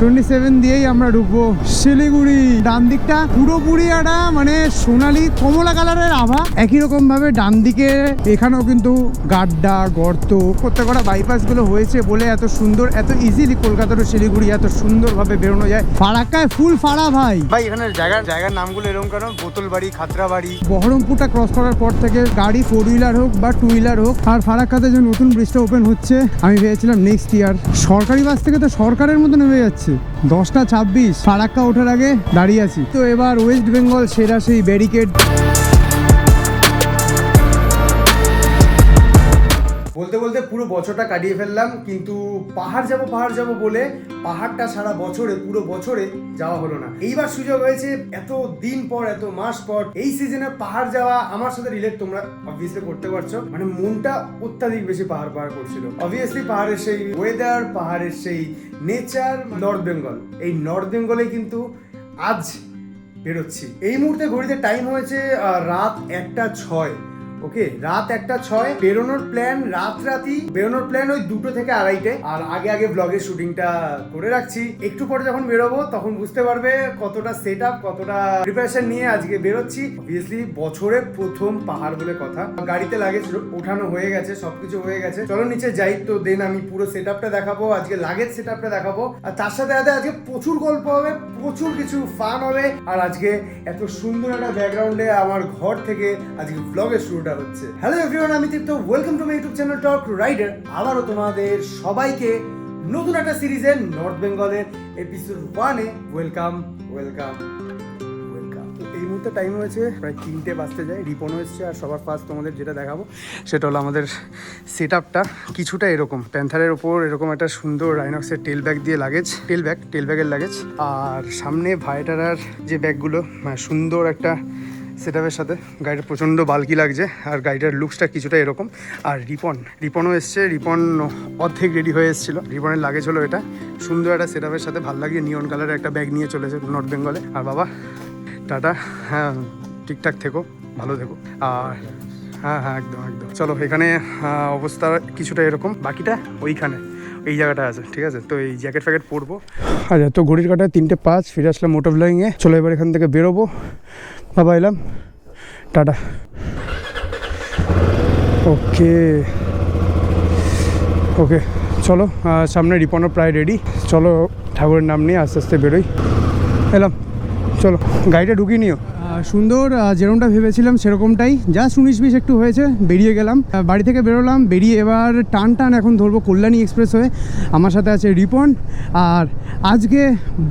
27 দিয়েই আমরা ঢুকবো শিলিগুড়ি। ডান দিকটা পুরোপুরি একটা মানে সোনালি কমলা কালারের আভা। একই রকম ভাবে ডান দিকে এখানেও কিন্তু গাড্ডা গর্ত প্রত্যেকটা বাইপাস গুলো হয়েছে বলে এত সুন্দর, এত ইজিলি কলকাতা টু শিলিগুড়ি এত সুন্দর ভাবে বেরোনো যায়। ফারাক্কায় ফুল ফাড়া ভাই। এখানে জায়গার নামগুলো এরকম কেন? বোতলবাড়ি, খাতড়াবাড়ি। বহরমপুরটা ক্রস করার পর থেকে গাড়ি 4 হুইলার হোক বা 2 হুইলার হোক, আর ফারাক্কাতে যে নতুন ব্রিজটা ওপেন হচ্ছে আমি ভেবেছিলাম নেক্সট ইয়ার। সরকারি বাস থেকে তো সরকারের মতো নেমে যাচ্ছে। 10:26 ফারাক্কা ওঠার আগে দাঁড়িয়ে আছি। তো এবার ওয়েস্ট বেঙ্গল সেরা সেই ব্যারিকেড। বলতে বলতে পুরো বছরটা কাটিয়ে ফেললাম, কিন্তু পাহাড় যাব বলে পাহাড়টা সারা বছরে পুরো বছরে যাওয়া হলো না। এইবার সুযোগ হয়েছে, এত দিন পর, এত মাস পর এই সিজনে পাহাড় যাওয়া। আমার সাথে রিলেট তোমরা অবভিয়াসলি করতে পারছো। মানে মনটা অত্যাধিক বেশি পাহাড় করছিল। অবভিয়াসলি পাহাড়ের সেই ওয়েদার, পাহাড়ের সেই নেচার। নর্থ বেঙ্গল, এই নর্থ বেঙ্গলে কিন্তু আজ বেরোচ্ছি। এই মুহূর্তে ঘড়িতে টাইম হয়েছে রাত 1:06। ওকে, রাত 1:06। বেরোনোর প্ল্যান রাতই বেরোনোর প্ল্যান ওই 2টো থেকে 2:30। আর আগে ব্লগের শুটিংটা করে রাখছি। একটু পরে যখন বেরোবো তখন বুঝতে পারবে কতটা সেট আপ, কতটা প্রিপারেশন নিয়ে আজকে বেরোচ্ছি। অবভিয়াসলি বছরের প্রথম পাহাড় বলে কথা। গাড়িতে লাগেজ ওঠানো হয়ে গেছে, সবকিছু হয়ে গেছে। চলো নিচে যাই, তো দেন আমি পুরো সেট আপটা দেখাবো, আজকে লাগেজ সেট আপটা দেখাবো। আর তার সাথে আজকে প্রচুর গল্প হবে, প্রচুর কিছু ফান হবে। আর আজকে এত সুন্দর একটা ব্যাকগ্রাউন্ডে আমার ঘর থেকে আজকে ব্লগের শুরুটা হচ্ছে। হ্যালো এভরিওয়ান, আমি Tripto. Welcome to my YouTube channel Talk Rider. আবারও তোমাদের সবাইকে নতুন একটা সিরিজের নর্থ বেঙ্গলের এপিসোড 1-এ ওয়েলকাম। এই মুহূর্তে টাইম হয়েছে প্রায় 3টে বাজতে যায়। রিপনও এসছে। আর সবার ফার্স্ট তোমাদের যেটা দেখাবো সেটা হলো আমাদের সেট আপটা। কিছুটা এরকম প্যান্থারের ওপর এরকম একটা সুন্দর রাইনক্সের টেল ব্যাগ দিয়ে লাগেজ, টেল ব্যাগের লাগেজ। আর সামনে ভাইটারার যে ব্যাগগুলো, সুন্দর একটা সেটআপের সাথে। গাড়িটা প্রচণ্ড বাল্কি লাগছে আর গাড়িটার লুকসটা কিছুটা এরকম। আর রিপনও এসছে। রিপন অর্ধেক রেডি হয়ে এসেছিলো। রিপনের লাগেজ হলো এটা, সুন্দর একটা সেটআপের সাথে। ভাল লাগে নিয়ন কালারের একটা ব্যাগ নিয়ে চলেছে নর্থ বেঙ্গলে। আর বাবা টাটা, হ্যাঁ ঠিকঠাক থেকো, ভালো থেকো। আর হ্যাঁ একদম। চলো, এখানে অবস্থা কিছুটা এরকম, বাকিটা ওইখানে এই জায়গাটা আছে, ঠিক আছে? তো এই জ্যাকেট ফ্যাকেট পরবো। আচ্ছা, তো ঘড়ির কাটায় 3:05। ফিরে আসলাম মোটর ব্লগিংয়ে। চলো এবার এখান থেকে বেরোবো। বাবা এলাম, টাটা। ওকে চলো, সামনে রিপনও প্রায় রেডি। চলো ঠাকুরের নাম নিয়ে আস্তে আস্তে বেরোই। এলাম, চলো গাড়িটা ঢুকিয়ে নিও। সুন্দর, যেরকমটা ভেবেছিলাম সেরকমটাই। জাস্ট 19-20 একটু হয়েছে, বেরিয়ে গেলাম। বাড়ি থেকে বেরোলাম, বেরিয়ে এবার টান এখন ধরবো কল্যাণী এক্সপ্রেস হয়ে। আমার সাথে আছে রিপন। আর আজকে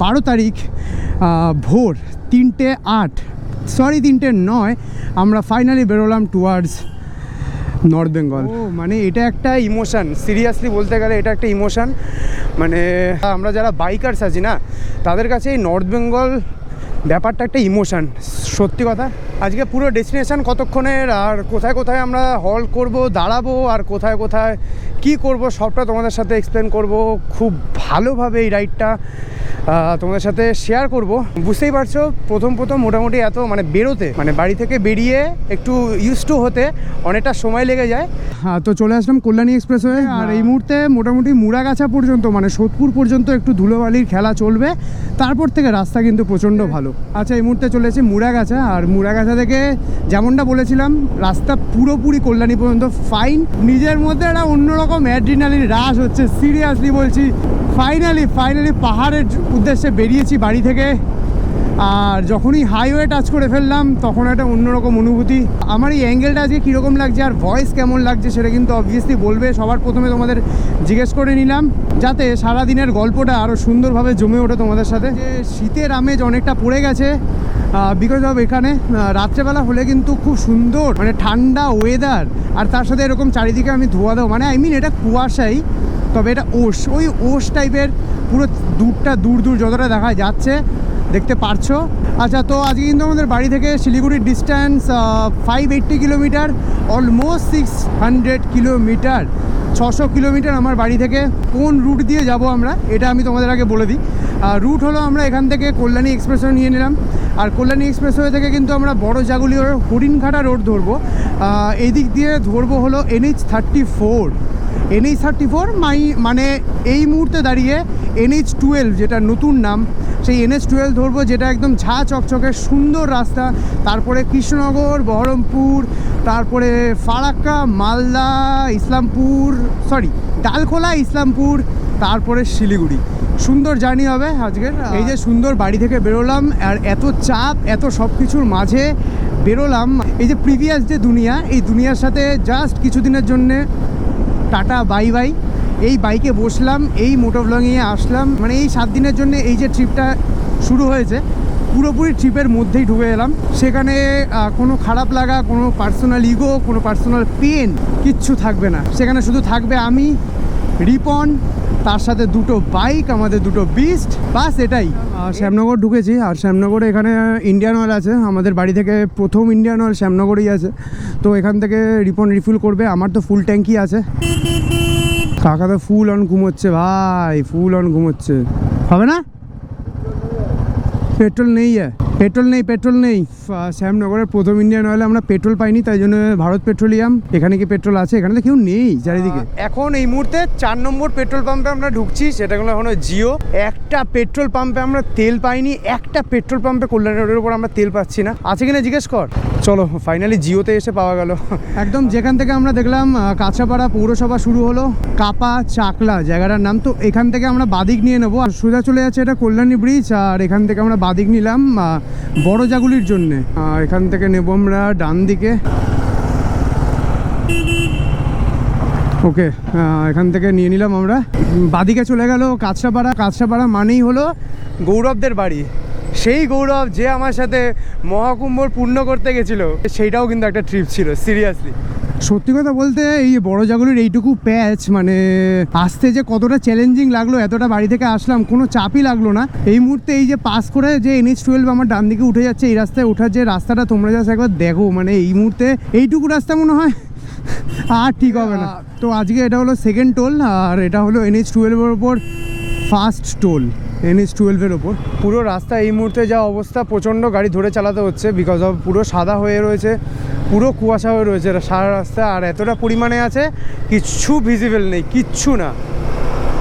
12 তারিখ ভোর 3:09 আমরা ফাইনালি বেরোলাম টুয়ার্ডস নর্থ বেঙ্গল। মানে এটা একটা ইমোশান, সিরিয়াসলি বলতে গেলে এটা একটা ইমোশান। মানে আমরা যারা বাইকার্স আছি না, তাদের কাছে এই নর্থ বেঙ্গল ব্যাপারটা একটা ইমোশান, সত্যি কথা। আজকে পুরো ডেস্টিনেশান কতক্ষণের, আর কোথায় আমরা হল করব, দাঁড়াবো, আর কোথায় কি করব, সবটা তোমাদের সাথে এক্সপ্লেন করব খুব ভালোভাবে। এই রাইডটা তোমাদের সাথে শেয়ার করব। বুঝতেই পারছো, প্রথম মোটামুটি এত মানে বেরোতে, মানে বাড়ি থেকে বেরিয়ে একটু ইউজ টু হতে অনেকটা সময় লেগে যায়। তো চলে আসলাম কল্যাণী এক্সপ্রেস হয়ে। আর এই মুহূর্তে মোটামুটি মুড়াগাছা পর্যন্ত, মানে সোদপুর পর্যন্ত একটু ধুলোবালির খেলা চলবে। তারপর থেকে রাস্তা কিন্তু প্রচণ্ড ভালো। আচ্ছা, এই মুহূর্তে চলেছে মুড়াগাছা। আর মুড়াগাছা থেকে যেমনটা বলেছিলাম, রাস্তা পুরোপুরি কল্যাণী পর্যন্ত ফাইন। নিজের মধ্যে একটা অন্যরকম অ্যাড্রিনালিন রাশ হচ্ছে, সিরিয়াসলি বলছি। ফাইনালি পাহাড়ের উদ্দেশ্যে বেরিয়েছি বাড়ি থেকে। আর যখনই হাইওয়ে টাচ করে ফেললাম তখন একটা অন্যরকম অনুভূতি। আমার এই অ্যাঙ্গেলটা আজকে কীরকম লাগছে আর ভয়েস কেমন লাগছে সেটা কিন্তু অবভিয়াসলি বলবে। সবার প্রথমে তোমাদের জিজ্ঞেস করে নিলাম, যাতে সারাদিনের গল্পটা আরও সুন্দরভাবে জমে ওঠে তোমাদের সাথে। যে শীতের আমেজ অনেকটা পড়ে গেছে বিকজ অফ এখানে রাত্রেবেলা হলে কিন্তু খুব সুন্দর, মানে ঠান্ডা ওয়েদার। আর তার সাথে এরকম চারিদিকে আমি ধোয়া দাও, মানে এটা কুয়াশাই, তবে এটা ওশ টাইপের। পুরো দূর যতটা দেখা যাচ্ছে দেখতে পারছো। আচ্ছা, তো আজকে কিন্তু আমাদের বাড়ি থেকে শিলিগুড়ির distance 580 kilometre, almost 600 kilometre. 600 kilometre আমার বাড়ি থেকে। কোন রুট দিয়ে যাব আমরা এটা আমি তোমাদের আগে বলে দিই। রুট হলো, আমরা এখান থেকে কল্যাণী এক্সপ্রেসওয়ে নিয়ে নিলাম। আর কল্যাণী এক্সপ্রেসওয়ে থেকে কিন্তু আমরা বড় জাগুলি হরিণঘাটা রোড ধরবো। এই দিক দিয়ে ধরবো হলো NH 34। NH34 মানে এই মুহূর্তে দাঁড়িয়ে NH12 যেটা নতুন নাম, সেই NH12 ধরবো, যেটা একদম ঝা চকচকে সুন্দর রাস্তা। তারপরে কৃষ্ণনগর, বহরমপুর, তারপরে ফারাক্কা, মালদা, ডালখোলা, ইসলামপুর, তারপরে শিলিগুড়ি। সুন্দর জার্নি হবে আজকের। এই যে সুন্দর বাড়ি থেকে বেরোলাম, আর এত চাপ, এত সব কিছুর মাঝে বেরোলাম। এই যে প্রিভিয়াস যে দুনিয়া, এই দুনিয়ার সাথে জাস্ট কিছুদিনের জন্যে টাটা বাই বাই। এই বাইকে বসলাম, এই মোটো ব্লগিংয়ে আসলাম, মানে এই 7 দিনের জন্য এই যে ট্রিপটা শুরু হয়েছে, পুরোপুরি ট্রিপের মধ্যেই ঢুকে এলাম। সেখানে কোনো খারাপ লাগা, কোনো পার্সোনাল ইগো, কোনো পার্সোনাল পেন কিচ্ছু থাকবে না। সেখানে শুধু থাকবে আমি, রিপন, তার সাথে দুটো বাইক, আমাদের দুটো বিস্ট, বাস এটাই। শ্যামনগর ঢুকেছি, আর শ্যামনগরে এখানে ইন্ডিয়ান অয়েল আছে। আমাদের বাড়ি থেকে প্রথম ইন্ডিয়ান অয়েল শ্যামনগরেই আছে, তো এখান থেকে রিপন রিফিল করবে। আমার তো ফুল ট্যাঙ্কি আছে। কাকা তো ফুল অন ঘুমোচ্ছে ভাই, ফুল অন ঘুমোচ্ছে। হবে না? পেট্রোল নেই। শ্যামনগরের প্রথম ইন্ডিয়ান অয়েলে আমরা পেট্রোল পাইনি, তাই জন্য ভারত পেট্রোলিয়াম। এখানে কি পেট্রোল আছে? এখানে তো কেউ নেই চারিদিকে। এখন এই মুহূর্তে 4 নম্বর পেট্রোল পাম্পে আমরা ঢুকছি, সেটা হলো এখন জিও। একটা পেট্রোল পাম্পে আমরা তেল পাইনি, একটা পেট্রোল পাম্পে কল্যাণ রোডের উপর আমরা তেল পাচ্ছি না। আছে কিনা জিজ্ঞেস কর। চলো ফাইনালি জিওতে এসে পাওয়া গেল। একদম যেখান থেকে আমরা দেখলাম কাঁচাপাড়া পৌরসভা শুরু হলো, কাপা চাকলা জায়গাটার নাম। তো এখান থেকে আমরা বাদিক নিয়ে নেবো, আর সোজা চলে যাচ্ছে এটা কল্যাণী ব্রিজ। আর এখান থেকে আমরা বাদিক নিলাম বড় জাগুলির জন্যে। এখান থেকে নেব আমরা ডান দিকে। ওকে, এখান থেকে নিয়ে নিলাম আমরা, বাদিকে চলে গেল কাঁচরাপাড়া মানেই হলো গৌরবদের বাড়ি। সেই গৌরব যে আমার সাথে মহাকুম্ভ পূর্ণ করতে গেছিলো, সেইটাও কিন্তু একটা ট্রিপ ছিল সিরিয়াসলি। সত্যি কথা বলতে এই বড় জাগুলির এইটুকু প্যাচ মানে আসতে যে কতটা চ্যালেঞ্জিং লাগলো, এতটা বাড়ি থেকে আসলাম, কোনো চাপই লাগলো না। এই মুহূর্তে এই যে পাস করে যে NH12 আমার ডান দিকে উঠে যাচ্ছে, এই রাস্তায় ওঠার যে রাস্তাটা তোমরা জাস্ট একবার দেখো, মানে এই মুহূর্তে এইটুকু রাস্তা মনে হয় আর ঠিক হবে না। তো আজকে এটা হলো সেকেন্ড টোল, আর এটা হলো NH12-এর ওপর ফার্স্ট টোল। NH12-এর ওপর পুরো রাস্তা এই মুহূর্তে যা অবস্থা, প্রচণ্ড গাড়ি ধরে চালাতে হচ্ছে, বিকজ অফ পুরো সাদা হয়ে রয়েছে, পুরো কুয়াশা হয়ে রয়েছে সারা রাস্তা। আর এতটা পরিমাণে আছে, কিচ্ছু ভিজিবল নেই, কিচ্ছু না।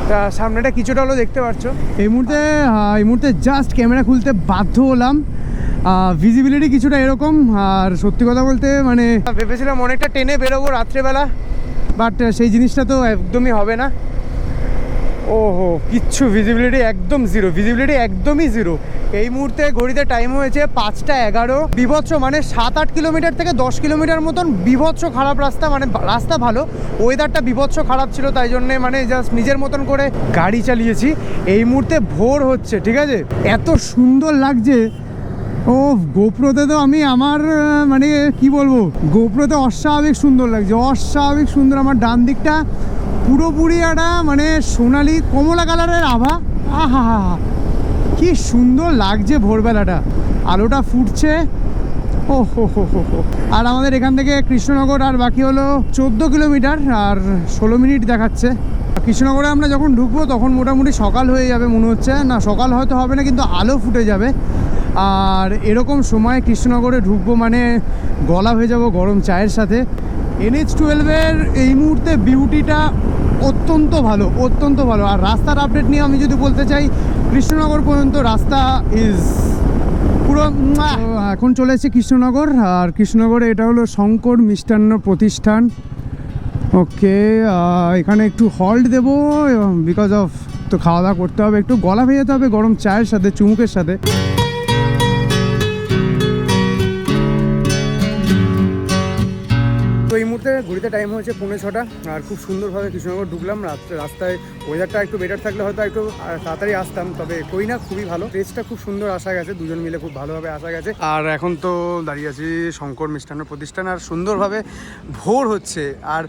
তা সামনেটা কিছুটা হলো দেখতে পাচ্ছ। এই মুহূর্তে জাস্ট ক্যামেরা খুলতে বাধ্য হলাম। ভিজিবিলিটি কিছুটা এরকম। আর সত্যি কথা বলতে মানে ভেবেছিলাম অনেকটা টেনে বেরোবো রাত্রেবেলা, বাট সেই জিনিসটা তো একদমই হবে না। ওহো, কিচ্ছু ভিজিবিলিটি একদম জিরো, একদমই জিরো। এই মুহূর্তে ঘড়িতে টাইম হয়েছে 5টা 11। বিভৎস মানে 7-8 কিলোমিটার থেকে 10 কিলোমিটার মতন বিভৎস খারাপ রাস্তা, মানে রাস্তা ভালো, ওয়েদারটা বিভৎস খারাপ ছিল, তাই জন্যে মানে জাস্ট নিজের মতন করে গাড়ি চালিয়েছি। এই মুহূর্তে ভোর হচ্ছে, ঠিক আছে, এত সুন্দর লাগছে। ও গোপ্রোতে তো আমি আমার মানে কি বলবো, গোপ্রোতে অস্বাভাবিক সুন্দর লাগছে, অস্বাভাবিক সুন্দর। আমার ডান দিকটা পুরোপুরি একটা মানে সোনালি কমলা কালারের আভা। আহা হা হা, কি সুন্দর লাগছে ভোরবেলাটা, আলোটা ফুটছে। ও হো হো হো হো। আর আমাদের এখান থেকে কৃষ্ণনগর আর বাকি হলো 14 কিলোমিটার, আর 16 মিনিট দেখাচ্ছে। কৃষ্ণনগরে আমরা যখন ঢুকবো তখন মোটামুটি সকাল হয়ে যাবে মনে হচ্ছে। না, সকাল হয়তো হবে না, কিন্তু আলো ফুটে যাবে। আর এরকম সময় কৃষ্ণনগরে ঢুকবো মানে গলা হয়ে যাবো গরম চায়ের সাথে। NH12-এর এই মুহূর্তে বিউটিটা অত্যন্ত ভালো, অত্যন্ত ভালো। আর রাস্তার আপডেট নিয়ে আমি যদি বলতে চাই, কৃষ্ণনগর পর্যন্ত রাস্তা ইজ পুরো। এখন চলে এসেছে কৃষ্ণনগর, আর কৃষ্ণনগরে এটা হলো শঙ্কর মিষ্টান্ন প্রতিষ্ঠান। ওকে, এখানে একটু হল্ট দেবো বিকজ অফ তো খাওয়া দাওয়া করতে হবে, একটু গলা ভেজাতে হবে গরম চায়ের সাথে, চুমুকের সাথে। তো এই মুহূর্তে ঘুরিতে টাইম হয়েছে 5:45, আর খুব সুন্দরভাবে কৃষ্ণনগর ঢুকলাম। রাস্তায় ওয়েদারটা একটু বেটার থাকলে হয়তো একটু তাড়াতাড়ি আসতাম, তবে কই না, খুবই ভালো। টেস্টটা খুব সুন্দর আসা গেছে, দুজন মিলে খুব ভালোভাবে আসা গেছে। আর এখন তো দাঁড়িয়ে আছি শঙ্কর মিষ্টান্ন প্রতিষ্ঠান, আর সুন্দরভাবে ভোর হচ্ছে। আর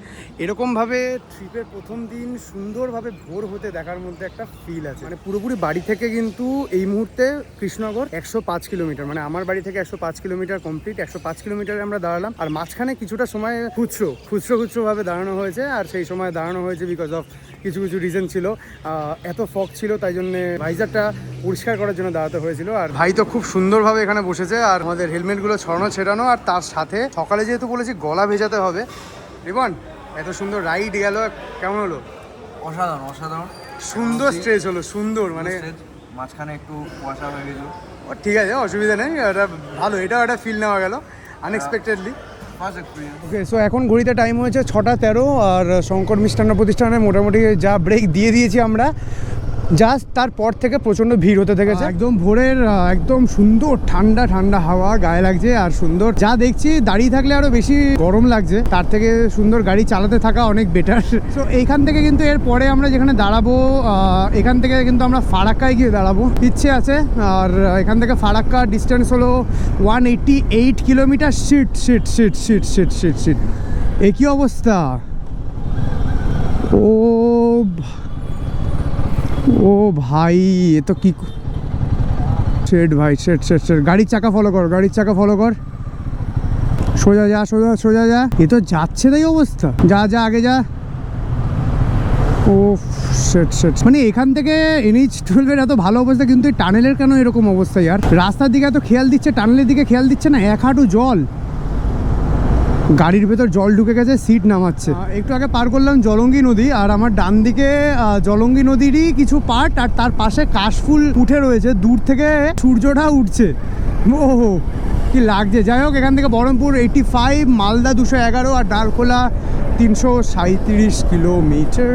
এরকমভাবে ট্রিপের প্রথম দিন সুন্দরভাবে ভোর হতে দেখার মধ্যে একটা ফিল আছে। মানে পুরোপুরি বাড়ি থেকে কিন্তু এই মুহূর্তে কৃষ্ণনগর 105 কিলোমিটার, মানে আমার বাড়ি থেকে 105 কিলোমিটার কমপ্লিট। 105 কিলোমিটারে আমরা দাঁড়ালাম, আর মাঝখানে কিছুটা সময় খুচরোভাবে দাঁড়ানো হয়েছে। আর সেই সময় দাঁড়ানো হয়েছে বিকজ অফ কিছু রিজন ছিল। এত ফগ ছিল, তাই জন্যে ভাইজারটা পরিষ্কার করার জন্য দাঁড়াতে হয়েছিল। আর ভাই তো খুব সুন্দরভাবে এখানে বসেছে, আর আমাদের হেলমেটগুলো ছড়ানো ছেড়ানো। আর তার সাথে সকালে যেহেতু বলেছি গলা ভেজাতে হবে, রিবন এত সুন্দর রাইড গেল, কেমন হলো? অসাধারণ অসাধারণ, সুন্দর স্ট্রেচ হলো, সুন্দর মানে মাঝখানে একটু কুয়াশা হয়ে গেল। ঠিক আছে, অসুবিধা নেই, এটা ভালো, এটাও একটা ফিল নেওয়া গেল আনএক্সপেক্টেডলি। ওকে, সো এখন ঘড়িতে টাইম হয়েছে 6:13 আর শঙ্কর মিষ্টান্ন প্রতিষ্ঠানে মোটামুটি যা ব্রেক দিয়ে দিয়েছি আমরা, জাস্ট তারপর থেকে প্রচণ্ড ভিড় হতে থেকেছে। একদম ভোরের একদম সুন্দর ঠান্ডা ঠান্ডা হাওয়া গায়ে লাগছে, আর সুন্দর যা দেখছি দাঁড়িয়ে থাকলে আরও বেশি গরম লাগছে, তার থেকে সুন্দর গাড়ি চালাতে থাকা অনেক বেটার। সো এইখান থেকে কিন্তু এর পরে আমরা যেখানে দাঁড়াবো, এখান থেকে কিন্তু আমরা ফারাক্কায় গিয়ে দাঁড়াবো ইচ্ছে আছে। আর এখান থেকে ফারাক্কা ডিস্টেন্স হলো 188 kilometre. Shit shit shit shit shit shit shit, এ কী অবস্থা! ও ভাই, এ তো কি শেড ভাই, শেড শেড শেড। গাড়ির চাকা ফলো কর, গাড়ির চাকা ফলো কর, সোজা যা, সোজা সোজা যা। এ তো যাচ্ছে তাই অবস্থা, যা যা আগে যা। ও শেড শেড, মানে এখান থেকে NH-12 এত ভালো অবস্থা, কিন্তু এই টানেলের কেন এরকম অবস্থা ইয়ার? রাস্তার দিকে এত খেয়াল দিচ্ছে, টানেলের দিকে খেয়াল দিচ্ছে না। এক হাঁটু জল, গাড়ির ভেতর জল ঢুকে গেছে, সিট নামাচ্ছে। একটু আগে পার করলাম জলঙ্গি নদী, আর আমার ডান দিকে জলঙ্গি নদীরই কিছু পার্ট, আর তার পাশে কাশফুল উঠে রয়েছে, দূর থেকে সূর্যটা উঠছে। ও কি লাগছে! যাই হোক, এখান থেকে বহরমপুর 85, মালদা 211 আর ডালখোলা 337 কিলোমিটার।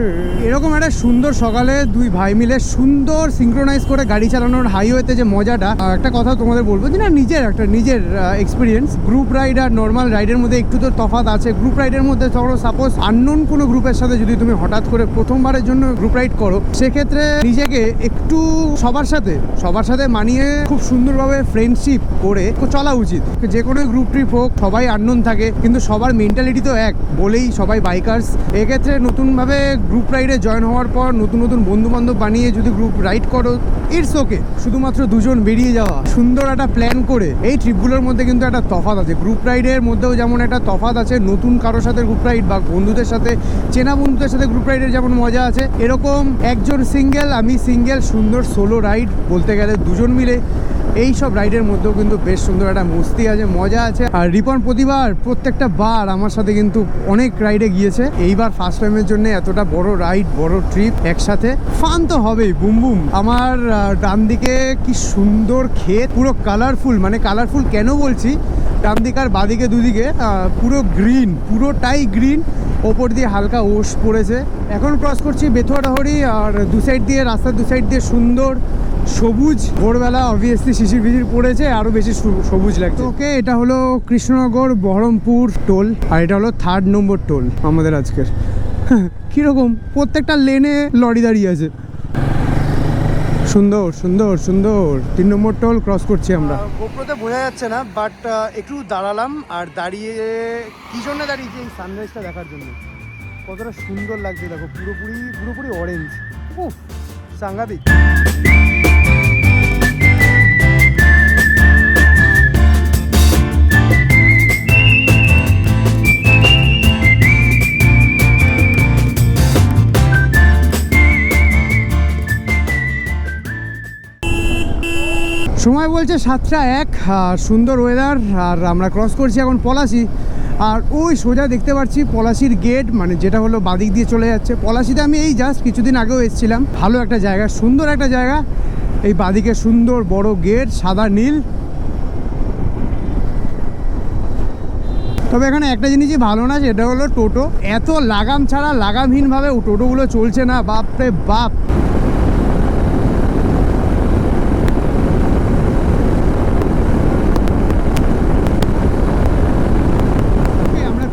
এরকম একটা সুন্দর সকালে দুই ভাই মিলে সুন্দর সিঙ্ক্রোনাইজ করে গাড়ি চালানোর হাইওয়েতে যে মজাটা, একটা কথা তোমাদের বলবো যে না, নিজের এক্সপিরিয়েন্স। গ্রুপ রাইড আর নর্মাল রাইডের মধ্যে একটু তো তফাৎ আছে। গ্রুপ রাইডের মধ্যে ধরো সাপোজ আননোন কোনো গ্রুপের সাথে যদি তুমি হঠাৎ করে প্রথমবারের জন্য গ্রুপ রাইড করো, সেক্ষেত্রে নিজেকে একটু সবার সাথে মানিয়ে খুব সুন্দরভাবে ফ্রেন্ডশিপ করে চলা উচিত। যে কোনো গ্রুপ ট্রিপ হোক, সবাই আননোন থাকে, কিন্তু সবার মেন্টালিটি তো এক বলেই সবাই বাইকার্স। এক্ষেত্রে নতুনভাবে গ্রুপ রাইডে জয়েন হওয়ার পর নতুন বন্ধু বান্ধব বানিয়ে যদি গ্রুপ রাইড করো, ইটস ওকে। শুধুমাত্র দুজন বেরিয়ে যাওয়া, সুন্দর একটা প্ল্যান করে, এই ট্রিপগুলোর মধ্যে কিন্তু একটা তফাৎ আছে। গ্রুপ রাইডের মধ্যেও যেমন একটা তফাৎ আছে, নতুন কারোর সাথে গ্রুপ রাইড বা বন্ধুদের সাথে, চেনা বন্ধুদের সাথে গ্রুপ রাইডের যেমন মজা আছে, এরকম একজন সিঙ্গেল, আমি সিঙ্গেল, সুন্দর সোলো রাইড বলতে গেলে দুজন মিলে, এই সব রাইডের মধ্যেও কিন্তু বেশ সুন্দর একটা মস্তি আছে, মজা আছে। আর রিপন প্রত্যেকটা বার আমার সাথে কিন্তু অনেক রাইডে গিয়েছে, এইবার ফার্স্ট টাইমের জন্য এতটা বড় রাইড, বড় ট্রিপ একসাথে, ফান তো হবেই। Boom boom. আমার ডান দিকে কি সুন্দর ক্ষেত, পুরো কালারফুল। মানে কালারফুল কেন বলছি, ডান দিকে আর বাদিকে দুদিকে পুরো গ্রিন, পুরোটাই গ্রিন, ওপর দিয়ে হালকা ওশ পড়েছে। এখন ক্রস করছি বেথুয়াডাহরি, আর রাস্তার দু সাইড দিয়ে সুন্দর সবুজ। ভোরবেলা অবভিয়াসলি শিশির পড়েছে, আরও বেশি সবুজ লাগছে। ওকে, এটা হলো কৃষ্ণনগর বহরমপুর টোল, আর এটা হলো 3rd নম্বর টোল আমাদের আজকের। কীরকম প্রত্যেকটা লেনে লরি দাঁড়িয়ে আছে, সুন্দর সুন্দর সুন্দর। 3 নম্বর টোল ক্রস করছি আমরা। গোপ্রোতে বোঝা যাচ্ছে না, বাট একটু দাঁড়ালাম, আর দাঁড়িয়ে কি জন্য দাঁড়িয়েছি, এই সানরাইজটা দেখার জন্য। কতটা সুন্দর লাগছে দেখো, পুরোপুরি অরেঞ্জ। উফ, সাংঘাতিক। সময় বলছে 7:01, আর সুন্দর ওয়েদার। আর আমরা ক্রস করছি এখন পলাশি, আর ওই সোজা দেখতে পাচ্ছি পলাশির গেট, মানে যেটা হলো বাদিক দিয়ে চলে যাচ্ছে। পলাশিতে আমি এই জাস্ট কিছুদিন আগেও এসেছিলাম, ভালো একটা জায়গা, সুন্দর একটা জায়গা। এই বাদিকে সুন্দর বড় গেট, সাদা নীল। তবে এখানে একটা জিনিসই ভালো না, সেটা হলো টোটো। এত লাগাম ছাড়া, লাগামহীনভাবে টোটোগুলো চলছে না, বাপরে বাপ।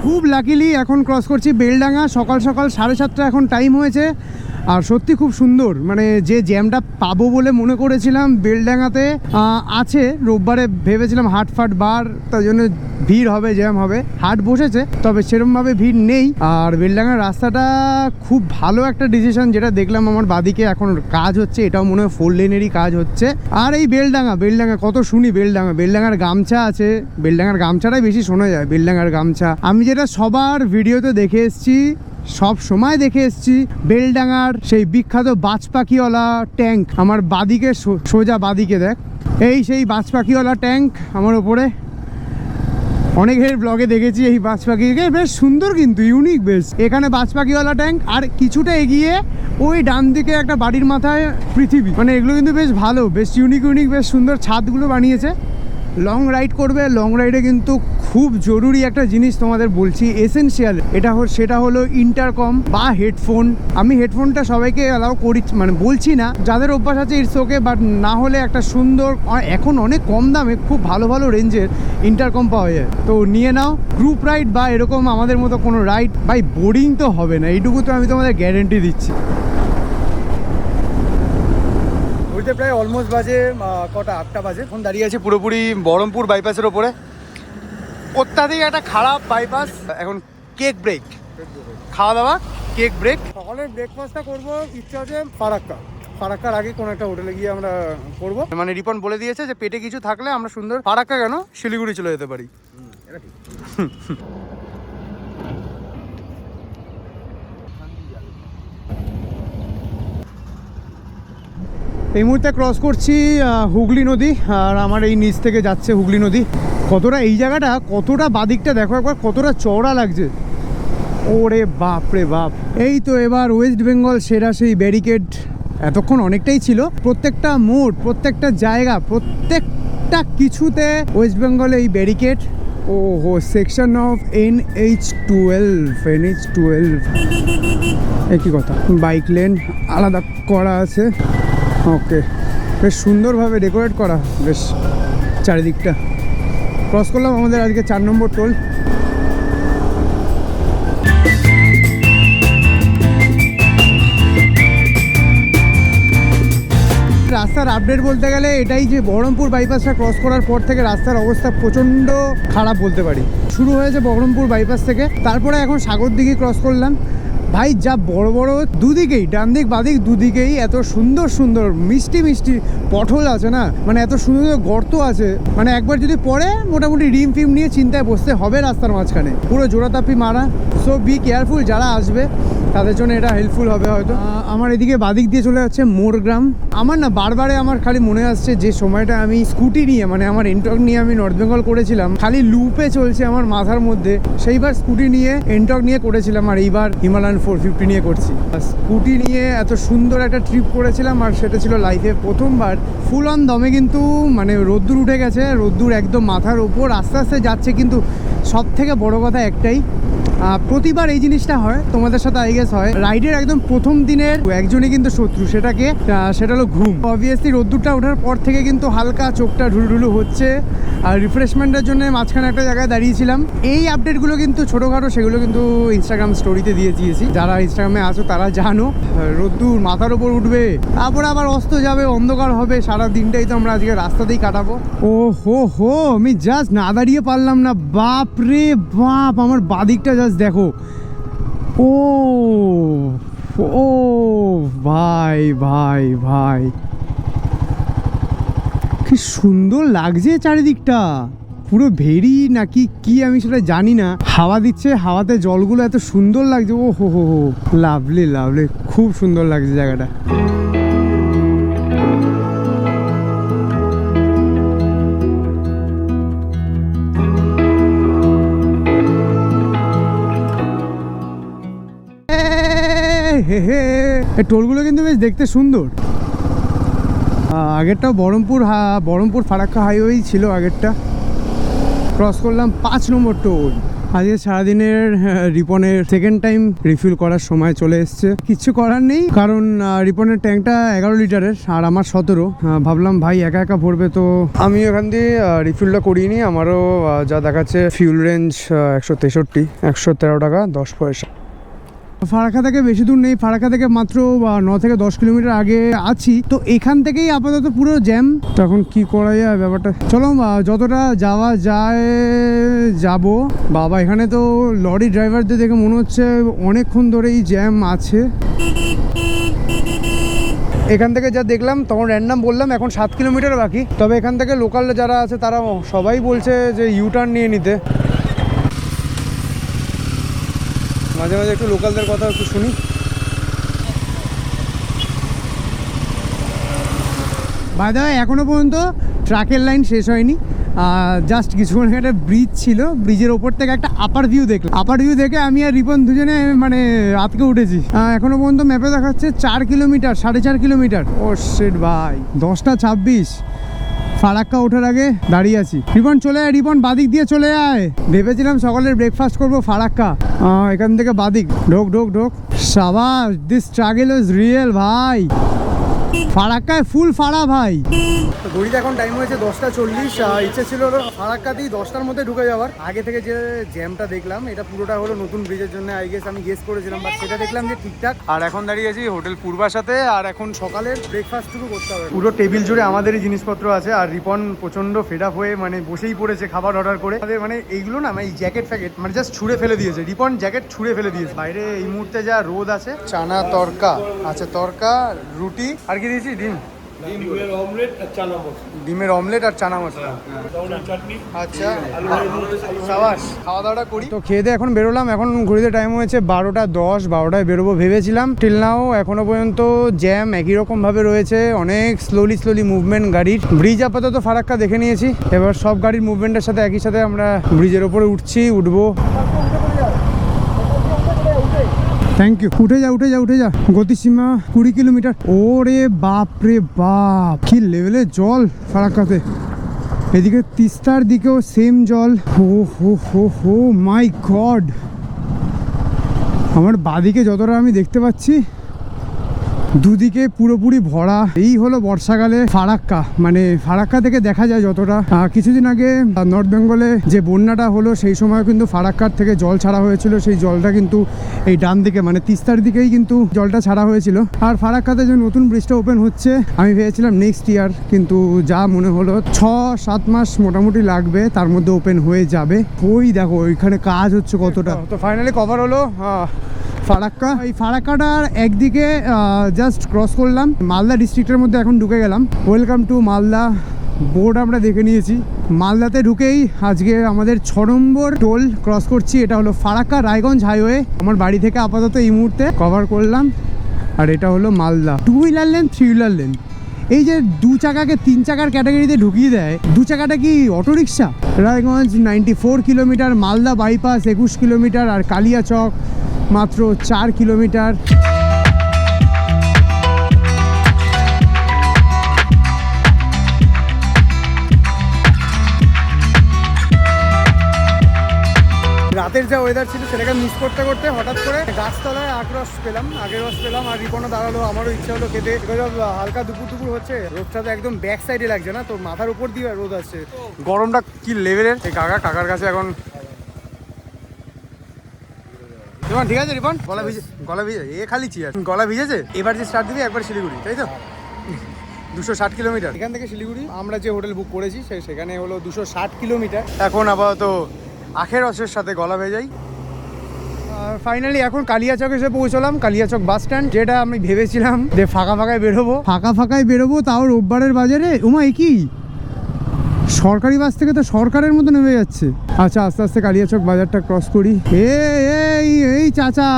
খুব লাকিলি এখন ক্রস করছি বেলডাঙ্গা, সকাল 7:30 এখন টাইম হয়েছে। আর সত্যি খুব সুন্দর, মানে যে জ্যামটা পাবো বলে মনে করেছিলাম বেলডাঙ্গাতে আছে, রোববারে ভেবেছিলাম হাটফাট বার, তার জন্য ভিড় হবে, জ্যাম হবে। হাট বসেছে, তবে সেরকমভাবে ভিড় নেই। আর বেলডাঙ্গার রাস্তাটা খুব ভালো একটা ডিসিশন, যেটা দেখলাম আমার বাদিকে এখন কাজ হচ্ছে, এটাও মনে হয় 4 লেনেরই কাজ হচ্ছে। আর এই বেলডাঙ্গা কত শুনি, বেলডাঙ্গার গামছা আছে, বেলডাঙ্গার গামছাটাই বেশি শোনা যায়, বেলডাঙ্গার গামছা। আমি যেটা সবার ভিডিওতে দেখে এসেছি, সব সময় দেখে এসেছি, বেলডাঙ্গার সেই বিখ্যাত বাজ পাখিওয়ালা ট্যাঙ্ক। আমার বাদিকে, সোজা বাদিকে দেখ, এই সেই বাজ পাখিওয়ালা ট্যাঙ্ক আমার ওপরে। অনেকের ব্লগে দেখেছি এই বাজ পাখিকে, বেশ সুন্দর কিন্তু ইউনিক বেশ। এখানে বাজ পাখিওয়ালা ট্যাঙ্ক, আর কিছুটা এগিয়ে ওই ডান দিকে একটা বাড়ির মাথায় পৃথিবী। মানে এগুলো কিন্তু বেশ ভালো, বেশ ইউনিক ইউনিক, বেশ সুন্দর ছাদগুলো বানিয়েছে। লং রাইড করবে, লং রাইডে কিন্তু খুব জরুরি একটা জিনিস তোমাদের বলছি, এসেনশিয়াল, সেটা হলো ইন্টারকম বা হেডফোন। আমি হেডফোনটা সবাইকে অ্যালাউ করি, মানে বলছি না, যাদের অভ্যাস আছে ইটস ওকে, বাট না হলে একটা সুন্দর, এখন অনেক কম দামে খুব ভালো ভালো রেঞ্জের ইন্টারকম পাওয়া যায়, তো নিয়ে নাও। গ্রুপ রাইড বা এরকম আমাদের মতো কোনো রাইড, ভাই বোরিং তো হবে না, এইটুকু তো আমি তোমাদের গ্যারেন্টি দিচ্ছি। প্রায় অলমোস্ট বাজে কটা, 8টা বাজে। এখন দাঁড়িয়ে আছে পুরোপুরি বহরমপুর বাইপাসের ওপরে, অত্যাধিক একটা খারাপ বাইপাস। এখন কেক ব্রেক, খাওয়া দাওয়া কেক ব্রেক। সকালের ব্রেকফাস্টটা করবো, ইচ্ছা আছে ফারাক্কার আগে কোনো একটা হোটেলে গিয়ে আমরা করবো। মানে রিপন বলে দিয়েছে যে পেটে কিছু থাকলে আমরা সুন্দর ফারাক্কা কেন শিলিগুড়ি চলে যেতে পারি। এই মুহূর্তে ক্রস করছি হুগলি নদী, আর আমার এই নিচ থেকে যাচ্ছে হুগলি নদী। কতটা এই জায়গাটা, কতটা বাদিকটা দেখো একবার, কতটা চওড়া লাগছে, ওরে বাপ রে বাপ। এই তো এবার ওয়েস্ট বেঙ্গল সেরা সেই ব্যারিকেড, এতক্ষণ অনেকটাই ছিল। প্রত্যেকটা মোড়, প্রত্যেকটা জায়গা, প্রত্যেকটা কিছুতে ওয়েস্ট বেঙ্গলে এই ব্যারিকেড। ও হো, সেকশন অফ NH12 একই কথা, বাইক লেন আলাদা করা আছে। ওকে, বেশ সুন্দরভাবে ডেকোরেট করা, বেশ চারিদিকটা। ক্রস করলাম আমাদের আজকে 4 নম্বর টোল। রাস্তার আপডেট বলতে গেলে এটাই যে বহরমপুর বাইপাসটা ক্রস করার পর থেকে রাস্তার অবস্থা প্রচণ্ড খারাপ বলতে পারি। শুরু হয়েছে বহরমপুর বাইপাস থেকে, তারপরে এখন সাগরদিঘি ক্রস করলাম। ভাই যা বড় বড় দুদিকেই, ডান দিক বাদিক দুদিকেই এত সুন্দর সুন্দর মিষ্টি মিষ্টি পটল আছে না, মানে এত সুন্দর গর্ত আছে, মানে একবার যদি পড়ে মোটামুটি রিম ফিম নিয়ে চিন্তায় বসতে হবে রাস্তার মাঝখানে, পুরো জোড়াতাপি মারা। সো বি কেয়ারফুল, যারা আসবে তাদের জন্য এটা হেল্পফুল হবে হয়তো। আমার এদিকে বাদিক দিয়ে চলে যাচ্ছে মোরগ্রাম। আমার না বারবারে আমার খালি মনে আসছে যে সময়টা আমি স্কুটি নিয়ে, মানে আমার এন্টক নিয়ে আমি নর্থ বেঙ্গল করেছিলাম, খালি লুপে চলছে আমার মাথার মধ্যে। সেইবার স্কুটি নিয়ে এন্টক নিয়ে করেছিলাম, আর এইবার হিমালয়ান 450 নিয়ে করছি। স্কুটি নিয়ে এত সুন্দর একটা ট্রিপ করেছিলাম, আর সেটা ছিল লাইফে প্রথমবার। ফুল অন দমে কিন্তু, মানে রোদ্দুর উঠে গেছে, রোদ্দুর একদম মাথার ওপর আস্তে আস্তে যাচ্ছে। কিন্তু সব থেকে বড় কথা একটাই, প্রতিবার এই জিনিসটা হয়, তোমাদের সাথে আই গেস হয়, রাইডের একদম প্রথম দিনের একজনই কিন্তু শত্রু, সেটা হলো ঘুম। অবভিয়াসলি রোদ্দুরটা ওঠার পর থেকে কিন্তু হালকা চোখটা ঢুলঢুলু হচ্ছে, আর রিফ্রেশমেন্টের জন্য মাঝখানে একটা জায়গায় দাঁড়িয়েছিলাম। এই আপডেটগুলো কিন্তু ছোটোখাটো, সেগুলো কিন্তু ইনস্টাগ্রাম স্টোরিতে দিয়ে দিয়েছি, যারা ইনস্টাগ্রামে আছো তারা জানো। রোদ্দুর মাথার ওপর উঠবে, তারপরে আবার অস্ত যাবে, অন্ধকার হবে, সারা দিনটাই তো আমরা আজকে রাস্তাতেই কাটাবো। ও হো, আমি জাস্ট না দাঁড়িয়ে পারলাম না, বাপ রে বাপ, আমার বাদিকটা জাস্ট দেখো। ও ভাই ভাই ভাই, কি সুন্দর লাগছে চারিদিকটা, পুরো ভেরি নাকি কি আমি সেটা জানি না, হাওয়া দিচ্ছে, হাওয়াতে জলগুলো এত সুন্দর লাগছে। ও হো, লাভলি লাভলি, খুব সুন্দর লাগছে জায়গাটা। টোলগুলো কিন্তু বেশ দেখতে সুন্দর। আগেরটাও বহরমপুর ফারাক্কা হাইওয়ে ছিল আগেরটা। ক্রস করলাম 5 নম্বর টোল। আজকে সারাদিনের রিপনের সেকেন্ড টাইম রিফিল করার সময় চলে এসছে। কিচ্ছু করার নেই, কারণ রিপনের ট্যাঙ্কটা 11 লিটারের আর আমার 17। ভাবলাম ভাই একা একা ভরবে, তো আমি এখান দিয়ে রিফিলটা করিয়ে নিই। আমারও যা দেখাচ্ছে ফিউল রেঞ্জ 163, 113 টাকা 10 পয়সা। ফারাক্কা থেকে বেশি দূর নেই, ফারাক্কা থেকে মাত্র 9 থেকে 10 কিলোমিটার আগে আছি। তো এখান থেকেই আপাতত পুরো জ্যাম। তখন কি করা যায় ব্যাপারটা, চলো যতটা যাওয়া যায় যাব। বাবা এখানে তো লরি ড্রাইভারদের দেখে মনে হচ্ছে অনেকক্ষণ ধরেই জ্যাম আছে। এখান থেকে যা দেখলাম, তখন র্যান্ডাম বললাম এখন 7 কিলোমিটার বাকি। তবে এখান থেকে লোকাল যারা আছে তারা সবাই বলছে যে ইউটার্ন নিয়ে নিতে। মাঝে মাঝে একটু লোকালদের কথা একটু শুনি। বাই দ্য ওয়ে, এখনো পর্যন্ত ট্রাকের লাইন শেষ হয়নি। জাস্ট কিছুক্ষণ আগে একটা ব্রিজ ছিল, ব্রিজের ওপর থেকে একটা আপার ভিউ দেখলাম। আপার ভিউ দেখে আমি আর রিপন দুজনে মানে আটকে উঠেছি। এখনো পর্যন্ত ম্যাপে দেখাচ্ছে 4 কিলোমিটার, 4.5 কিলোমিটার। ও শিট ভাই, 10:26 ফারাক্কা ওঠার আগে দাঁড়িয়ে আছি। রিপন চলে আয়, রিপন বাদিক দিয়ে চলে আয়। ভেবেছিলাম সকালের ব্রেকফাস্ট করবো ফারাক্কা, এখান থেকে বাদিক ঢোক ঢোক ঢোক। সাবাস, দিস স্ট্রাগল ইজ রিয়েল ভাই। ফারাক্কায় ফুল ফাড়া ভাই। তো ঘড়িতে এখন টাইম হয়েছে 10:40। ইচ্ছে ছিল ফারাক্কাতেই 10টার মধ্যে ঢুকে যাওয়ার। আগে থেকে যে জ্যামটা দেখলাম এটা পুরোটা হলো নতুন ব্রিজের জন্য, আই গেস আমি গেস করেছিলাম, বাট সেটা দেখলাম যে ঠিকঠাক। আর এখন দাঁড়িয়ে আছি হোটেল পূর্বাসাতে, আর এখন সকালের ব্রেকফাস্টটুকু করতে হবে। পুরো টেবিল জুড়ে আমাদেরই জিনিসপত্র আছে, আর রিপন প্রচন্ড ফেড আপ হয়ে মানে বসেই পড়েছে খাবার অর্ডার করে। মানে এইগুলো না মানে এই জ্যাকেট ফ্যাকেট মানে জাস্ট ছুঁড়ে ফেলে দিয়েছে। রিপন জ্যাকেট ছুঁড়ে ফেলে দিয়েছে। বাইরে এই মুহূর্তে যা রোদ আছে। চানা তরকা আছে, তরকা রুটি আর কি দিয়েছি, ডিমের অমলেট আর চানা মশলা। আচ্ছা, সাবাস, খাওয়া দাওয়াটা করি। তো খেয়ে দিয়ে এখন বেরোলাম। এখন ঘড়িতে টাইম হয়েছে 12:10। 12টায় বেরোবো ভেবেছিলাম। টিল নাও এখনো পর্যন্ত জ্যাম একই রকম ভাবে রয়েছে, অনেক স্লোলি মুভমেন্ট গাড়ির। ব্রিজ আপাতত ফারাক্কা দেখে নিয়েছি, এবার সব গাড়ির মুভমেন্টের সাথে একই সাথে আমরা ব্রিজের ওপরে উঠবো। Thank you. উঠে যা। গতিসীমা 20 কিলোমিটার। ওরে বাপ রে বাপ, কি লেভেলের জল ফারাক্কাতে। এদিকে তিস্তার দিকেও সেম জল। হো মাই গড। আমার বাদিকে যতটা আমি দেখতে পাচ্ছি দুদিকে পুরোপুরি ভরা। এই হলো বর্ষাকালে ফারাক্কা, মানে ফারাক্কা থেকে দেখা যায় যতটা। কিছুদিন আগে নর্থ বেঙ্গলে যে বন্যাটা হলো সেই সময় কিন্তু ফারাক্কার থেকে জল ছাড়া হয়েছিল। সেই জলটা কিন্তু এই ডান দিকে মানে তিস্তার দিকেই কিন্তু জলটা ছাড়া হয়েছিল। আর ফারাক্কাতে যে নতুন ব্রিজটা ওপেন হচ্ছে আমি ভেবেছিলাম নেক্সট ইয়ার, কিন্তু যা মনে হলো 6-7 মাস মোটামুটি লাগবে, তার মধ্যে ওপেন হয়ে যাবে। ওই দেখো ওইখানে কাজ হচ্ছে কতটা। তো ফাইনালি কভার হলো ফারাক্কা। এই ফারাক্কাটার একদিকে জাস্ট ক্রস করলাম, মালদা ডিস্ট্রিক্টের মধ্যে এখন ঢুকে গেলাম। ওয়েলকাম টু মালদা বোর্ড আমরা দেখে নিয়েছি। মালদাতে ঢুকেই আজকে আমাদের 6 নম্বর টোল ক্রস করছি। এটা হলো ফারাক্কা রায়গঞ্জ হাইওয়ে। আমার বাড়ি থেকে আপাতত এই মুহূর্তে কভার করলাম। আর এটা হলো Malda. 2 wheeler lane, 3 wheeler lane. এই যে 2 চাকাকে 3 চাকার ক্যাটাগরিতে ঢুকিয়ে দেয়, 2 চাকাটা কি auto rickshaw? Raiganj 94 kilometre, Malda bypass 21 kilometre, আর কালিয়াচক মাত্র 4 কিলোমিটার। রাতের যা ওয়েদার ছিল সেটাকে মিস করতে করতে হঠাৎ করে গাছতলায় রস পেলাম, আগের রস পেলাম। আর রিপনও দাঁড়ালো, আমারও ইচ্ছা হলো খেতে। হালকা দুপুর হচ্ছে, রোদটা তো একদম ব্যাক সাইডে লাগছে না, তো মাথার উপর দিয়ে রোদ আসছে। গরমটা কি লেভেলের। এই কাকার কাছে এখন রিপন ঠিক আছে। রিপন গলা ভিজে খালি চিয়ার, গলা ভিজেছে। এবার যে স্টার্ট দিবি একবার শিলিগুড়ি, তাই তো? 260 কিলোমিটার এখান থেকে শিলিগুড়ি। আমরা যে হোটেল বুক করেছি সেখানে হলো 260 কিলোমিটার। এখন আপাতত আখের রসের সাথে গলা ভেজাই। ফাইনালি এখন কালিয়াচক এসে পৌঁছলাম। কালিয়াচক বাস স্ট্যান্ড, যেটা আমি ভেবেছিলাম যে ফাঁকায় বেরোবো, তাও রোববারের বাজারে। উমা এ কি সরকারি বাস থেকে তো সরকারের মতো নেমে যাচ্ছে। আচ্ছা, আস্তে আস্তে কালিয়াচক বাজারটা ক্রস করি। এই চাচা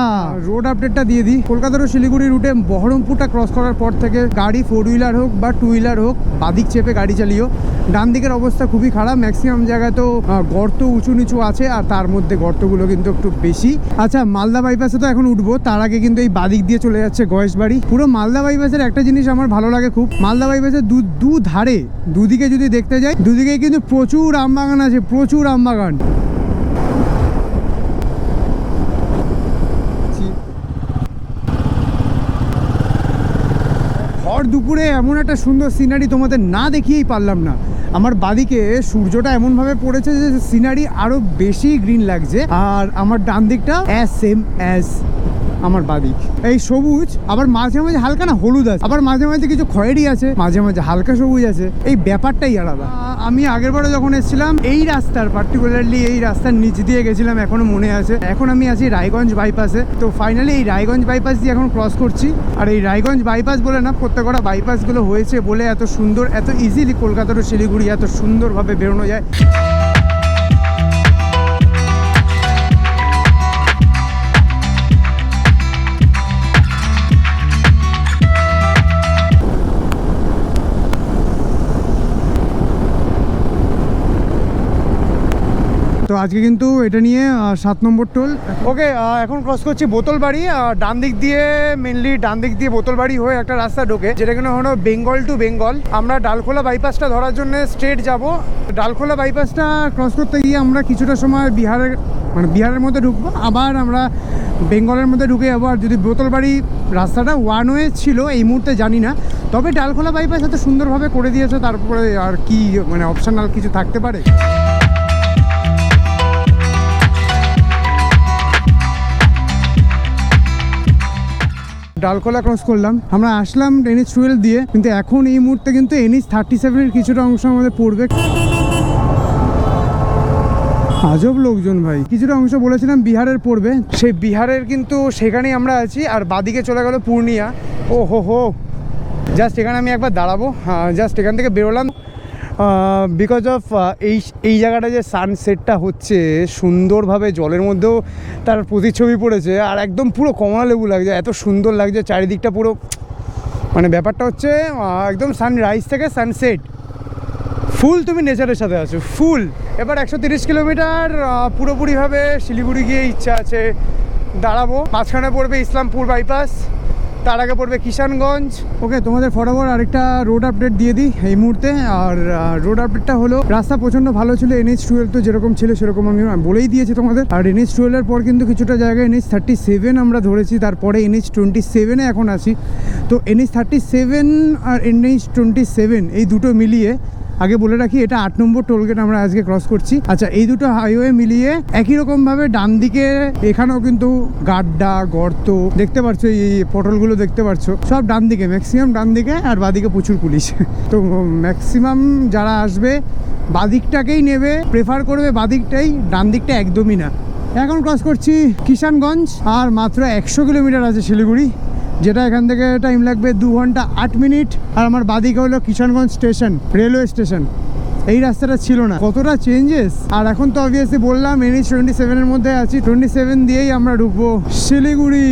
রোড আপডেটটা দিয়ে দিই। কলকাতা ও শিলিগুড়ি রুটে বহরমপুরটা ক্রস করার পর থেকে গাড়ি 4 হুইলার হোক বা 2 হুইলার হোক, বাদিক চেপে গাড়ি চালিও। ডান দিকের অবস্থা খুবই খারাপ, ম্যাক্সিমাম জায়গায় তো গর্ত উঁচু নিচু আছে, আর তার মধ্যে গর্তগুলো কিন্তু একটু বেশি। আচ্ছা, মালদা বাইপাসে তো এখন উঠবো, তার আগে কিন্তু এই বাদিক দিয়ে চলে যাচ্ছে গয়েশবাড়ি। পুরো মালদা বাইপাসের একটা জিনিস আমার ভালো লাগে খুব, মালদা বাইপাসের দুধারে দুদিকে যদি দেখতে যাই, দুদিকে কিন্তু প্রচুর আমবাগান আছে, প্রচুর আমবাগান। ভর দুপুরে এমন একটা সুন্দর সিনারি তোমাদের না দেখিয়েই পারলাম না। আমার বাদিকে সূর্যটা এমনভাবে পড়েছে যে সিনারি আরো বেশি গ্রিন লাগছে, আর আমার ডান দিকটা সেম অ্যাজ আমার বাদিক। এই সবুজ, আবার মাঝে মাঝে হালকা না হলুদ আছে, আবার মাঝে মাঝে কিছু খয়েরি আছে, মাঝে মাঝে হালকা সবুজ আছে। এই ব্যাপারটাই আলাদা। আমি আগেরবারে যখন এসেছিলাম এই রাস্তার, পার্টিকুলারলি এই রাস্তার নিচ দিয়ে গেছিলাম, এখনো মনে আছে। এখন আমি আছি রায়গঞ্জ বাইপাসে। তো ফাইনালি এই রায়গঞ্জ বাইপাস দিয়ে এখন ক্রস করছি। আর এই রায়গঞ্জ বাইপাস বলে না, প্রত্যেকটা বাইপাসগুলো হয়েছে বলে এত সুন্দর, এত ইজিলি কলকাতা টু শিলিগুড়ি এত সুন্দরভাবে বেরোনো যায়। তো আজকে কিন্তু এটা নিয়ে 7 নম্বর টোল। ওকে, এখন ক্রস করছি বোতলবাড়ি। ডান দিক দিয়ে মেনলি ডান দিক দিয়ে বোতলবাড়ি হয়ে একটা রাস্তা ঢোকে, যেটা কিনা হলো বেঙ্গল টু বেঙ্গল। আমরা ডালখোলা বাইপাসটা ধরার জন্য স্ট্রেট যাব। ডালখোলা বাইপাসটা ক্রস করতে গিয়ে আমরা কিছুটা সময় বিহারের মধ্যে ঢুকবো, আবার আমরা বেঙ্গলের মধ্যে ঢুকে যাবো। আর যদি বোতলবাড়ি রাস্তাটা ওয়ান ওয়ে ছিল এই মুহূর্তে জানি না, তবে ডালখোলা বাইপাস এত সুন্দরভাবে করে দিয়েছে, তারপরে আর কি মানে অপশনাল কিছু থাকতে পারে। ডালখোলা ক্রস করলাম, আমরা আসলাম NH-12 দিয়ে, কিন্তু এখন এই মুহূর্তে কিন্তু NH-37 কিছুটা অংশ আমাদের পড়বে। আজব লোকজন ভাই, কিছুটা অংশ বলেছিলাম বিহারের পড়বে, সেই বিহারের কিন্তু সেখানেই আমরা আছি। আর বাদিকে চলে গেল পূর্ণিয়া। ও হো, জাস্ট এখানে আমি একবার দাঁড়াবো। জাস্ট এখান থেকে বেরোলাম বিকজ অফ এই জায়গাটা যে সানসেটটা হচ্ছে সুন্দরভাবে, জলের মধ্যেও তার প্রতিচ্ছবি পড়েছে, আর একদম পুরো কমলা লেবু লাগছে, এত সুন্দর লাগছে চারিদিকটা পুরো। মানে ব্যাপারটা হচ্ছে একদম সানরাইজ থেকে সানসেট, ফুল তুমি নেচারের সাথে আছো ফুল। এবার 130 কিলোমিটার পুরোপুরিভাবে শিলিগুড়ি গিয়ে ইচ্ছা আছে দাঁড়াবো। মাঝখানে পড়বে ইসলামপুর বাইপাস, তার আগে পড়বে কিষানগঞ্জ। ওকে, তোমাদের ফটাফট আরেকটা রোড আপডেট দিয়ে দিই এই মুহূর্তে। আর রোড আপডেটটা হলো, রাস্তা প্রচণ্ড ভালো ছিল। NH-12 তো যেরকম ছিল সেরকম আমি বলেই দিয়েছি তোমাদের। আর NH-12 এর পর কিন্তু কিছুটা জায়গায় NH-37 আমরা ধরেছি, তারপরে NH-27 এখন আছি। তো NH-37 আর NH-27 এই দুটো মিলিয়ে, আগে বলে রাখি এটা 8 নম্বর টোলগেট আমরা আজকে ক্রস করছি। আচ্ছা, এই দুটো হাইওয়ে মিলিয়ে একই রকমভাবে ডান দিকে এখানেও কিন্তু গাড্ডা গর্ত দেখতে পাচ্ছ, এই পটলগুলো দেখতে পাচ্ছ, সব ডান দিকে, ম্যাক্সিমাম ডান দিকে। আর বাদিকে প্রচুর পুলিশ। তো ম্যাক্সিমাম যারা আসবে বাদিকটাকেই নেবে, প্রেফার করবে বাদিকটাই, ডান দিকটা একদমই না। এখন ক্রস করছি কিষানগঞ্জ, আর মাত্র 100 কিলোমিটার আছে শিলিগুড়ি, যেটা এখান থেকে টাইম লাগবে 2 ঘন্টা 8 মিনিট। আর আমার বাদিকে হলো কিষানগঞ্জ স্টেশন, রেলওয়ে স্টেশন। এই রাস্তাটা ছিল না, কতটা চেঞ্জেস। আর এখন তো অবভিয়াসলি বললাম NH-27 এর মধ্যে আছি, 27 দিয়েই আমরা ঢুকবো শিলিগুড়ি।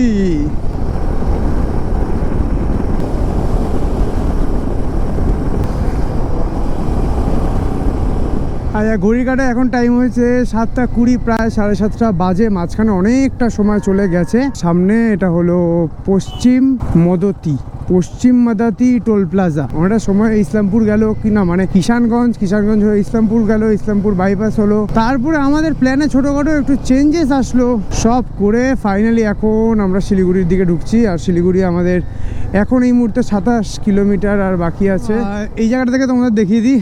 আচ্ছা, ঘড়ি কাটা এখন টাইম হয়েছে 7:20, প্রায় 7:30 বাজে। মাঝখানে অনেকটা সময় চলে গেছে। সামনে এটা হলো পশ্চিম মদাতি টোল প্লাজা। অনেকটা সময় ইসলামপুর গেল কি না, মানে কিষানগঞ্জ হয়ে ইসলামপুর গেল, ইসলামপুর বাইপাস হলো, তারপরে আমাদের প্ল্যানে ছোটোখাটো একটু চেঞ্জেস আসলো। সব করে ফাইনালি এখন আমরা শিলিগুড়ির দিকে ঢুকছি। আর শিলিগুড়ি আমাদের এখন এই মুহূর্তে 27 কিলোমিটার আর বাকি আছে। এই জায়গাটা থেকে তোমাদের দেখিয়ে দিই,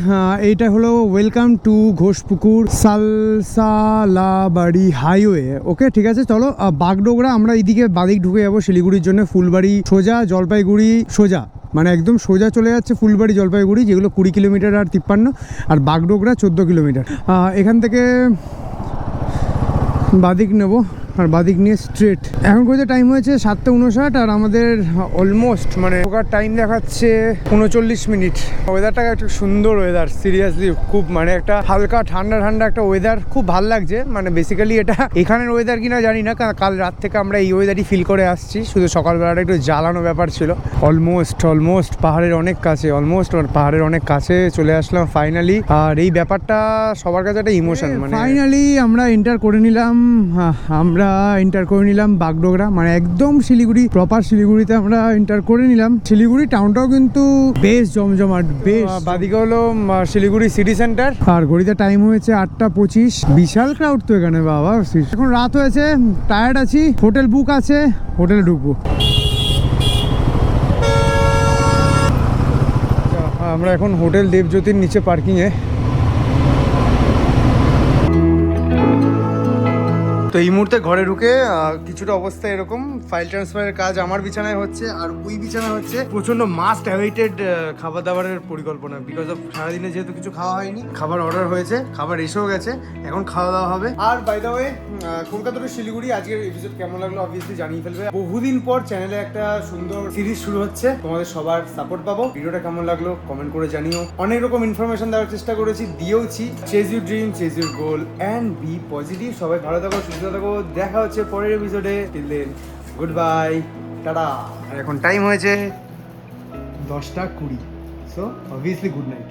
এইটা হলো ওয়েলকাম টু ঘোষপুকুর সালসালাবাড়ি হাইওয়ে। ওকে, ঠিক আছে, চলো বাগডোগরা আমরা এইদিকে বাদিক ঢুকে যাবো শিলিগুড়ির জন্য। ফুলবাড়ি সোজা, জলপাইগুড়ি সোজা, মানে একদম সোজা চলে যাচ্ছে ফুলবাড়ি জলপাইগুড়ি, যেগুলো 20 কিলোমিটার আর 53, আর বাগডোগরা 14 কিলোমিটার। এখান থেকে বাদিক নেব, আর বাদিক নিয়ে স্ট্রেট। এখন কোথায় টাইম হয়েছে 7:59, আর আমাদের অলমোস্ট মানে ওখার টাইম দেখাচ্ছে 39 মিনিট। ওয়েদারটা একটু সুন্দর ওয়েদার, সিরিয়াসলি খুব, মানে একটা হালকা ঠান্ডা একটা ওয়েদার, খুব ভাল লাগছে। মানে বেসিক্যালি এটা এখানের ওয়েদার কিনা জানি না, কাল রাত থেকে আমরা এই ওয়েদারই ফিল করে আসছি। শুধু সকালবেলাটা একটু জ্বালানো ব্যাপার ছিল। অলমোস্ট পাহাড়ের অনেক কাছে চলে আসলাম ফাইনালি। আর এই ব্যাপারটা সবার কাছে একটা ইমোশন, মানে ফাইনালি আমরা এন্টার করে নিলাম বাগডোগরা, মানে একদম শিলিগুড়ি প্রপার শিলিগুড়িতে আমরা এন্টার করে নিলাম। শিলিগুড়ি টাউনটাও কিন্তু বেশ জমজমাট, বেশ। বাদিকে হলো শিলিগুড়ি সিটি সেন্টার, আর ঘড়িতে টাইম হয়েছে 8:25। বিশাল ক্রাউড তো এখানে বাবা। এখন রাত হয়েছে, টায়ার্ড আছি, হোটেল বুক আছে, হোটেলে ঢুকবো। আমরা এখন হোটেল দেবজ্যোতির নিচে পার্কিংয়ে। তো এই মুহূর্তে ঘরে ঢুকে কিছুটা অবস্থা এরকম। ফাইল ট্রান্সফারের কাজ আমার বিছানায় হচ্ছে, আর ওই বিছানায় হচ্ছে প্রচন্ড মাস্ট অ্যাওয়েটেড খাবার দাবারের পরিকল্পনা। বিকজ অফ সারাদিনে যেহেতু কিছু খাওয়া হয়নি, খাবার অর্ডার হয়েছে, খাবার এসেও গেছে, এখন খাওয়া দাওয়া হবে। আর by the way, Kolkata to Siliguri আজকের এপিসোড কেমন লাগলো অবভিয়াসলি জানিয়ে ফেলবে। বহুদিন পর চ্যানেলে একটা সুন্দর সিরিজ শুরু হচ্ছে, তোমাদের সবার সাপোর্ট পাবো। ভিডিওটা কেমন লাগলো কমেন্ট করে জানিও। অনেক রকম ইনফরমেশন দেওয়ার চেষ্টা করেছি, দিয়েওছি। Chase your dream, chase your goal and be positive. সবাই ভালো থাকো, সুস্থ থাকো, দেখা হচ্ছে পরের এপিসোডে। Till then good bye, tata. আর এখন টাইম হয়েছে 10:20, সো অবভিয়াসলি গুড নাইট।